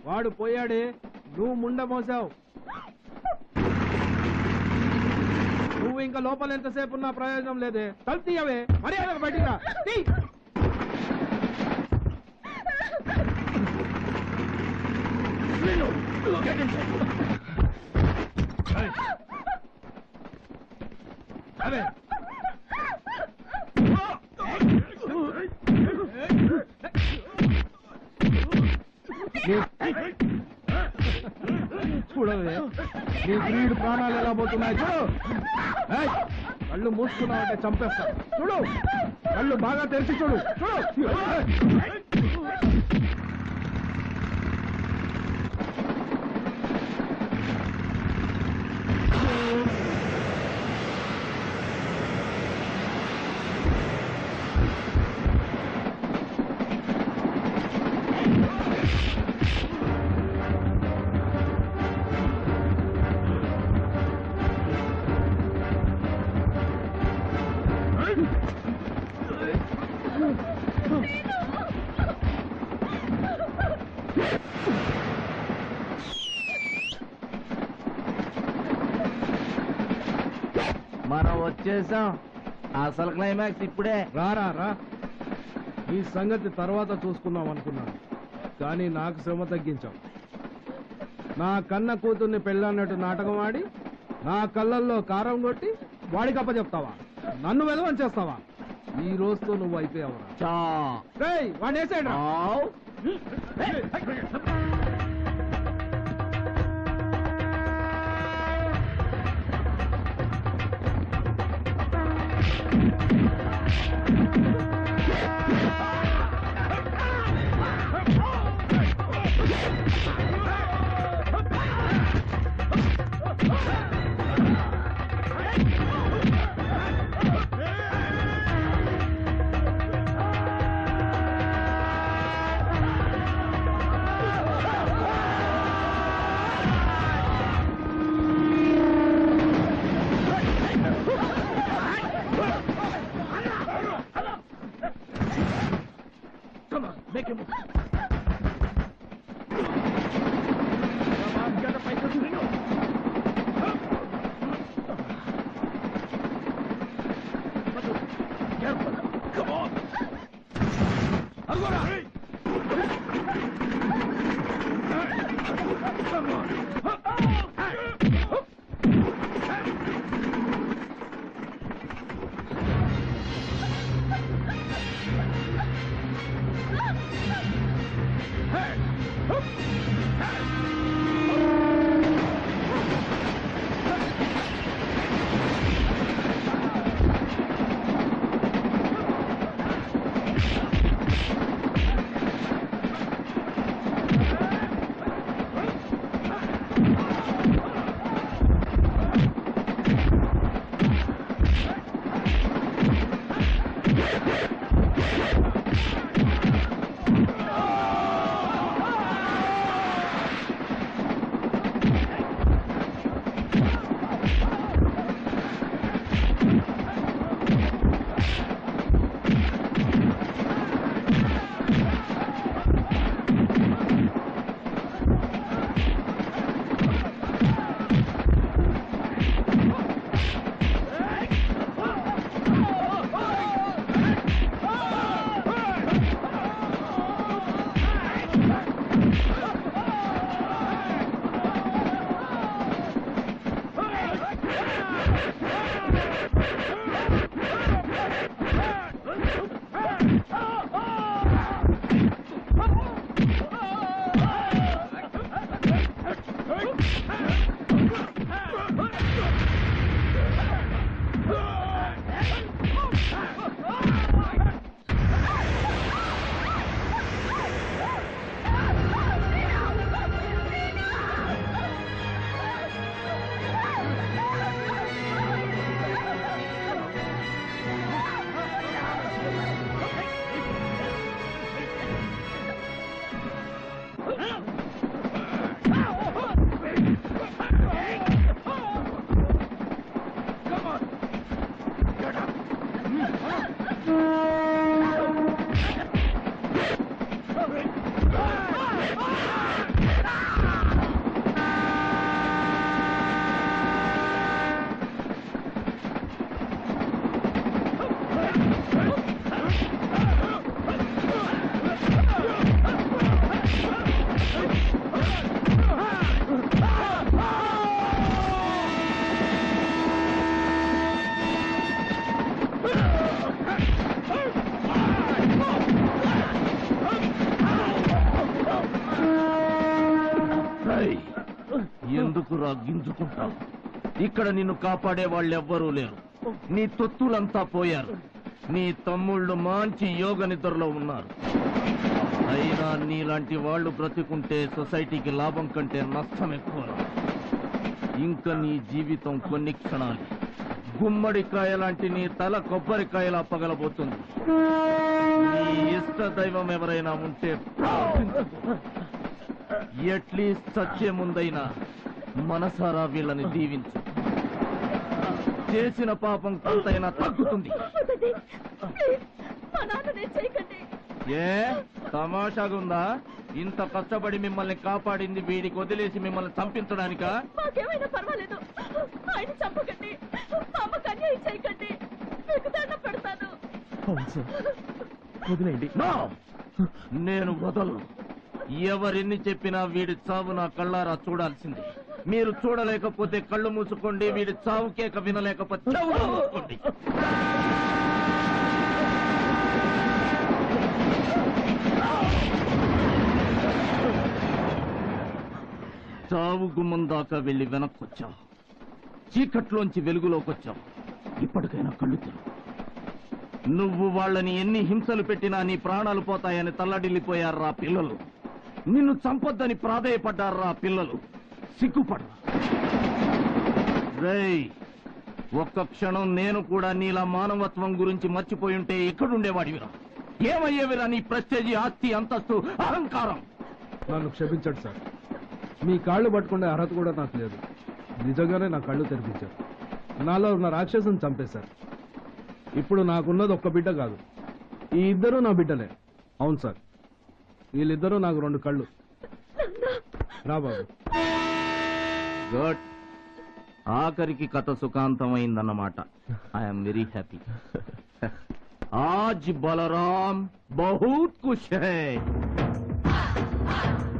వాడు పోయాడే, నువ్వు ముండ మోసావు. నువ్వు ఇంకా లోపల ఎంతసేపు ఉన్నా ప్రయోజనం లేదే. తలుపు తీయవే, మర్యాద బయటికి రా. అదే చూడవే, నీ ప్రియుడు ప్రాణాలు ఎలా పోతున్నాయి చూడు. కళ్ళు మూసుకున్నావంటే చంపేస్తా. చూడు, కళ్ళు బాగా తెరిచి చూడు. చూడు మనం వచ్చేసాం. అసలు క్లైమాక్స్ ఇప్పుడే. రారా రా, ఈ సంగతి తర్వాత చూసుకున్నాం అనుకున్నాను, కానీ నాకు శ్రమ తగ్గించాం. నా కన్న కూతుర్ని పెళ్ళన్నట్టు నాటకం ఆడి నా కళ్ళల్లో కారం కొట్టి వాడికి అప్పచెప్తావా? నన్ను వెలవని చేస్తావా? ఈ రోజుతో నువ్వు అయిపోయావురా. వాడు వేసాడు. ఎందుకురా గింజుకుంటావు? ఇక్కడ నిన్ను కాపాడే వాళ్ళెవ్వరూ లేరు. నీ తొత్తులంతా పోయారు. నీ తమ్ముళ్ళు మంచి యోగ నిద్రలో ఉన్నారు. అయినా నీలాంటి వాళ్ళు బ్రతికుంటే సొసైటీకి లాభం కంటే నష్టం ఎక్కువ. ఇంకా నీ జీవితం కొన్ని క్షణాలు. గుమ్మడికాయ లాంటి నీ తల కొబ్బరికాయలా పగలబోతుంది. నీ ఇష్ట దైవం ఎవరైనా ఉంటే ఎట్లీస్ట్ చచ్చే ముందైనా మనసారా వీళ్ళని దీవించు. చేసిన పాపం కొంతైనా తగ్గుతుంది. ఏ తమాషాగుందా? ఇంత కష్టపడి మిమ్మల్ని కాపాడింది వీడికి వదిలేసి మిమ్మల్ని చంపించడానికా? మాకేమైనా పర్వాలేదు, ఆయన చంపకండి, అమ్మకు అన్యాయం చేయకండి, మీకు దండం పెడతాను. No! నేను వదలను. ఎవరిన్ని చెప్పినా వీడి చావు నా కళ్ళారా చూడాల్సింది. మీరు చూడలేకపోతే కళ్ళు మూసుకోండి, వీడి చావు కేక వినలేకపోతే చెవులు మూసుకోండి. చావు గుమ్మం దాకా వెళ్లి వెనక్కొచ్చావు. చీకట్లోంచి వెలుగులోకొచ్చావు. ఇప్పటికైనా కళ్ళు తెరువు. నువ్వు వాళ్ళని ఎన్ని హింసలు పెట్టినా నీ ప్రాణాలు పోతాయని తల్లడిల్లిపోయారా పిల్లలు. నిన్ను చంపొద్దని ప్రాధేయపడ్డారా పిల్లలు. సిగ్గుపడ్డా. రేయ్, ఒక్క క్షణం నేను కూడా నీలా మానవత్వం గురించి మర్చిపోయుంటే ఎక్కడుండేవాడివిరా? ఏమయ్యేవిరా నీ ప్రెస్టేజీ, ఆస్తి, అంతస్తు, అహంకారం? నన్ను క్షమించండి సార్. మీ కాళ్ళు పట్టుకునే అర్హత కూడా నాకు లేదు. నిజంగానే నా కళ్ళు తెరిపించారు. నాలో ఉన్న రాక్షసుని చంపేశారు. ఇప్పుడు నాకున్నది ఒక్క బిడ్డ కాదు, ఈ ఇద్దరు నా బిడ్డలే. అవును సార్, వీళ్ళిద్దరూ నాకు 2 కళ్ళు. రా బాబు. గుడ్. ఆఖరికి కథ సుఖాంతమైందన్నమాట. I'm very happy. ఆజ్ బలరాం బహుత్ ఖుష్ హై.